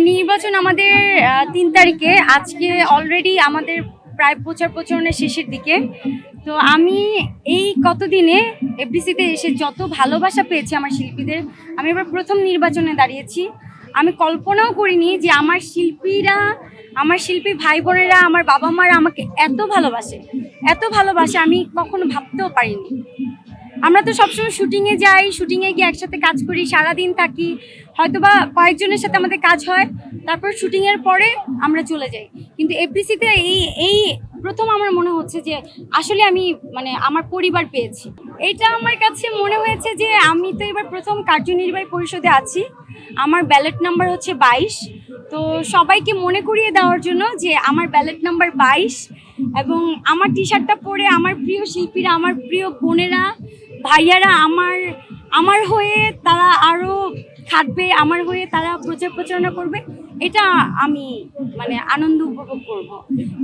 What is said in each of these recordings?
নির্বাচন আমাদের ৩ তারিখে। আজকে অলরেডি আমাদের প্রায় প্রচারণের শেষের দিকে। তো আমি এই কতদিনে এফডিসিতে এসে যত ভালোবাসা পেয়েছি আমার শিল্পীদের, আমি এবার প্রথম নির্বাচনে দাঁড়িয়েছি। আমি কল্পনাও করিনি যে আমার শিল্পী ভাই বোনেরা, আমার বাবা মারা আমাকে এত ভালোবাসে আমি কখনো ভাবতেও পারিনি। আমরা তো সবসময় শুটিংয়ে যাই, শুটিংয়ে গিয়ে একসাথে কাজ করি, সারাদিন থাকি, হয়তোবা কয়েকজনের সাথে আমাদের কাজ হয়, তারপর শুটিংয়ের পরে আমরা চলে যাই। কিন্তু এফডিসিতে এই প্রথম আমার মনে হচ্ছে যে আসলে আমি আমার পরিবার পেয়েছি। এটা আমার কাছে মনে হয়েছে যে আমি তো এবার প্রথম কার্যনির্বাহী পরিষদে আছি, আমার ব্যালট নাম্বার হচ্ছে 22। তো সবাইকে মনে করিয়ে দেওয়ার জন্য যে আমার ব্যালট নাম্বার 22 এবং আমার টি শার্টটা পরে আমার প্রিয় শিল্পীরা, আমার প্রিয় বোনেরা ভাইয়ারা আমার হয়ে তারা আরো খাটবে, আমার হয়ে তারা প্রচারণা করবে, এটা আমি আনন্দ উপভোগ করব।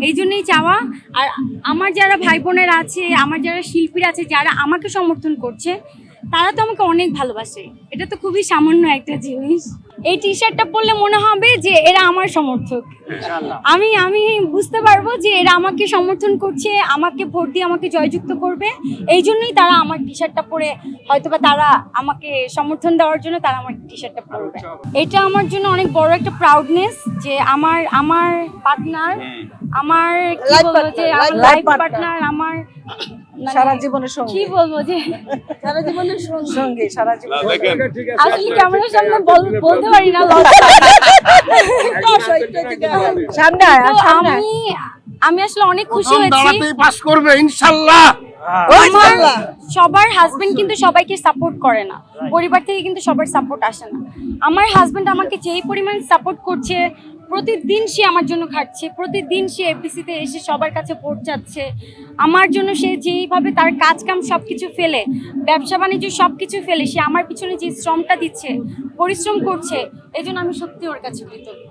এই জন্যই চাওয়া। আর আমার যারা ভাই বোনেরা আছে, আমার যারা শিল্পীরা আছে, যারা আমাকে সমর্থন করছে, তারা তো আমাকে অনেক ভালোবাসে। এটা তো খুবই সামান্য একটা জিনিস। এই টি শার্টটা পরলে মনে হবে যে এরা আমার সমর্থক। আমি বুঝতে পারবো যে এরা আমাকে সমর্থন করছে, আমাকে ভোট দিয়ে আমাকে জয়যুক্ত করবে। এই জন্যই তারা আমার টি শার্টটা পরে, হয়তোবা তারা আমাকে সমর্থন দেওয়ার জন্য তারা আমার টি শার্টটা পরবে। এটা আমার জন্য অনেক বড় একটা প্রাউডনেস যে আমার পার্টনার, আমার লাইফ পার্টনার, আমার সারা জীবনের সঙ্গী, কি বলবো যে সারা জীবনের সঙ্গী, সারা জীবন। আসলে ক্যামেরার সামনে বলতে পারি না, সামনে আমি আসলে অনেক খুশি হয়েছি। পাস করবে ইনশাআল্লাহ। সবার হাজবেন্ড কিন্তু সবাইকে সাপোর্ট করে না, পরিবার থেকে কিন্তু সবার সাপোর্ট আসে না। আমার হাজবেন্ড আমাকে যেই পরিমাণ সাপোর্ট করছে, প্রতিদিন সে আমার জন্য খাটছে, প্রতিদিন সে এফডিসিতে এসে সবার কাছে ভোট চাচ্ছে আমার জন্য। সে যেইভাবে তার কাজ কাম সবকিছু ফেলে, ব্যবসা বাণিজ্য সবকিছু ফেলে সে আমার পিছনে যে শ্রমটা দিচ্ছে, পরিশ্রম করছে, এই জন্য আমি সত্যি ওর কাছে কৃতজ্ঞ।